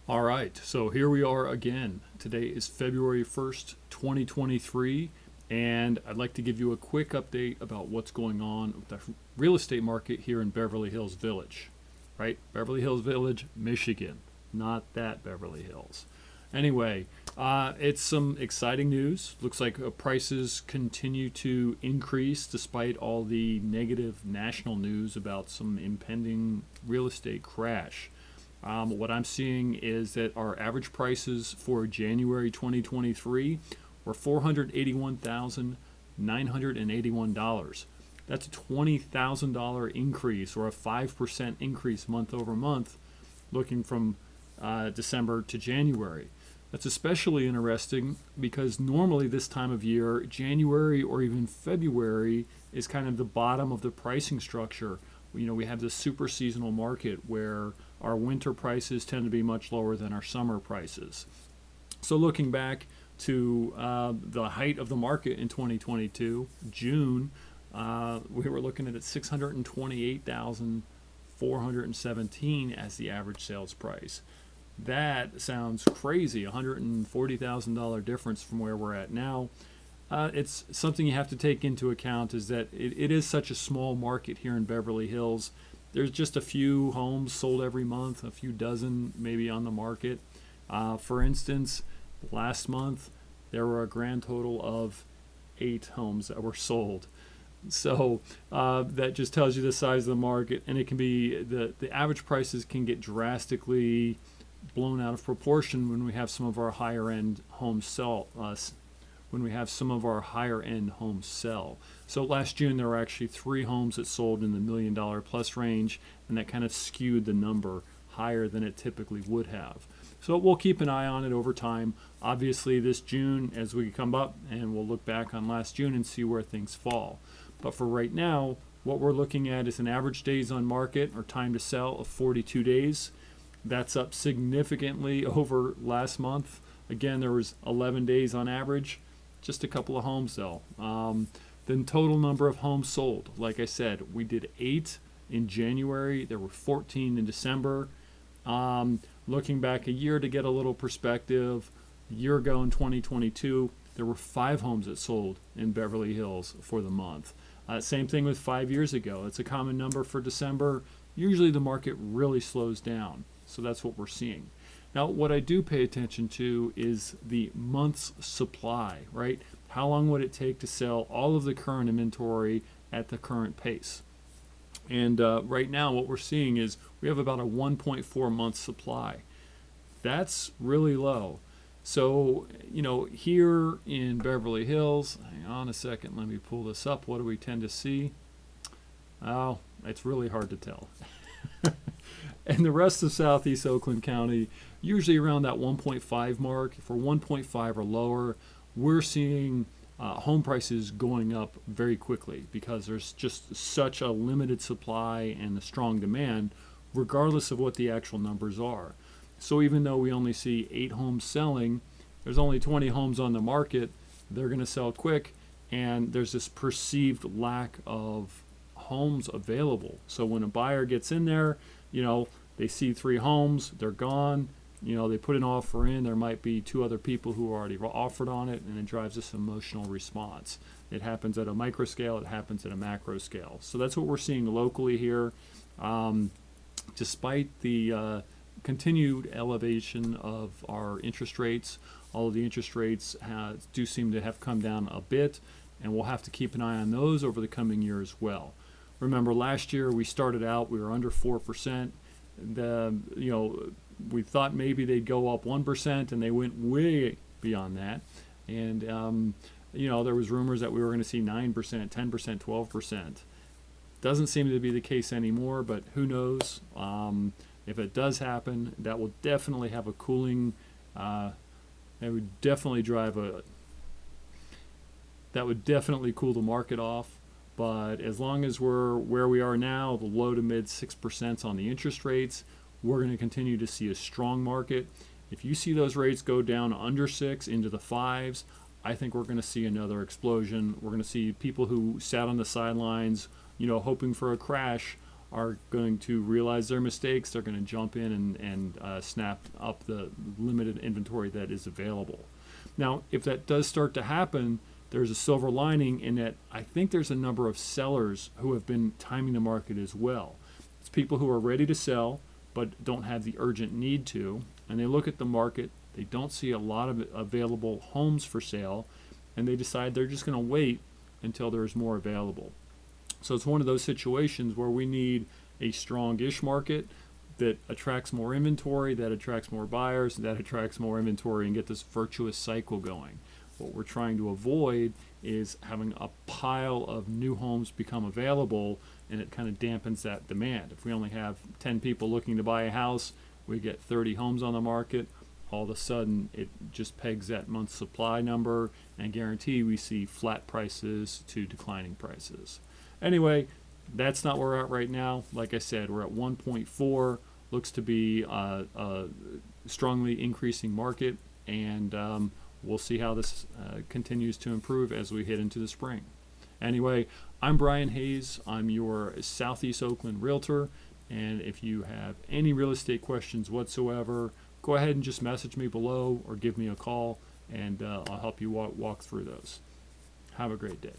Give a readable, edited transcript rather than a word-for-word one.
All right, so here we are again. Today is February 1st, 2023, and I'd like to give you a quick update about what's going on with the real estate market here in Beverly Hills Village, right? Beverly Hills Village, Michigan, not that Beverly Hills. Anyway, it's some exciting news. Looks like prices continue to increase despite all the negative national news about some impending real estate crash. What I'm seeing is that our average prices for January 2023 were $481,981. That's a $20,000 increase, or a 5% increase month over month, looking from December to January. That's especially interesting because normally this time of year, January or even February, is kind of the bottom of the pricing structure. We have this super seasonal market where our winter prices tend to be much lower than our summer prices. So looking back to the height of the market in 2022, June, we were looking at 628,417 as the average sales price. That sounds crazy, $140,000 difference from where we're at now. It's something you have to take into account is that it is such a small market here in Beverly Hills. There's just a few homes sold every month, a few dozen maybe on the market. For instance, last month there were a grand total of 8 homes that were sold. So that just tells you the size of the market, and it can be the average prices can get drastically blown out of proportion when we have some of our higher end homes sell. So last June there were actually 3 homes that sold in the $1 million plus range, and that kind of skewed the number higher than it typically would have. So we'll keep an eye on it over time. Obviously this June, as we come up, and we'll look back on last June and see where things fall. But for right now, what we're looking at is an average days on market, or time to sell, of 42 days. That's up significantly over last month. Again, there was 11 days on average. Just a couple of homes though. The total number of homes sold, like I said, we did 8 in January. There were 14 in December. Looking back a year to get a little perspective, a year ago in 2022, there were 5 homes that sold in Beverly Hills for the month. Same thing with 5 years ago. It's a common number for December. Usually the market really slows down. So that's what we're seeing. Now, what I do pay attention to is the month's supply, right? How long would it take to sell all of the current inventory at the current pace? And right now, what we're seeing is we have about a 1.4 month supply. That's really low. So, here in Beverly Hills, hang on a second, let me pull this up. What do we tend to see? Oh, it's really hard to tell. And the rest of Southeast Oakland County, usually around that 1.5 mark. For 1.5 or lower, we're seeing home prices going up very quickly because there's just such a limited supply and a strong demand, regardless of what the actual numbers are. So even though we only see 8 homes selling, there's only 20 homes on the market. They're going to sell quick, and there's this perceived lack of homes available. So when a buyer gets in there, they see 3 homes, they're gone. They put an offer in. There might be 2 other people who already offered on it, and it drives this emotional response. It happens at a micro scale. It happens at a macro scale. So that's what we're seeing locally here. Despite the continued elevation of our interest rates, all of the interest rates do seem to have come down a bit, and we'll have to keep an eye on those over the coming year as well. Remember, last year we started out, we were under 4%. We thought maybe they'd go up 1%, and they went way beyond that. And there was rumors that we were going to see 9%, 10%, 12%. Doesn't seem to be the case anymore, but who knows? If it does happen, that will definitely have a cooling. That would definitely cool the market off. But as long as we're where we are now, the low to mid 6% on the interest rates, we're going to continue to see a strong market. If you see those rates go down under 6 into the 5s, I think we're going to see another explosion. We're going to see people who sat on the sidelines, hoping for a crash, are going to realize their mistakes. They're going to jump in and snap up the limited inventory that is available. Now, if that does start to happen, there's a silver lining in that I think there's a number of sellers who have been timing the market as well. It's people who are ready to sell but don't have the urgent need to, and they look at the market, they don't see a lot of available homes for sale, and they decide they're just going to wait until there's more available. So it's one of those situations where we need a strong-ish market that attracts more inventory, that attracts more buyers, that attracts more inventory, and get this virtuous cycle going. What we're trying to avoid is having a pile of new homes become available, and it kind of dampens that demand. If we only have 10 people looking to buy a house, we get 30 homes on the market, all of a sudden it just pegs that month's supply number and guarantee we see flat prices to declining prices. Anyway, that's not where we're at right now. Like I said, we're at 1.4, looks to be a strongly increasing market, and we'll see how this continues to improve as we head into the spring. Anyway, I'm Brian Hayes. I'm your Southeast Oakland realtor, and if you have any real estate questions whatsoever, go ahead and just message me below or give me a call, and I'll help you walk through those. Have a great day.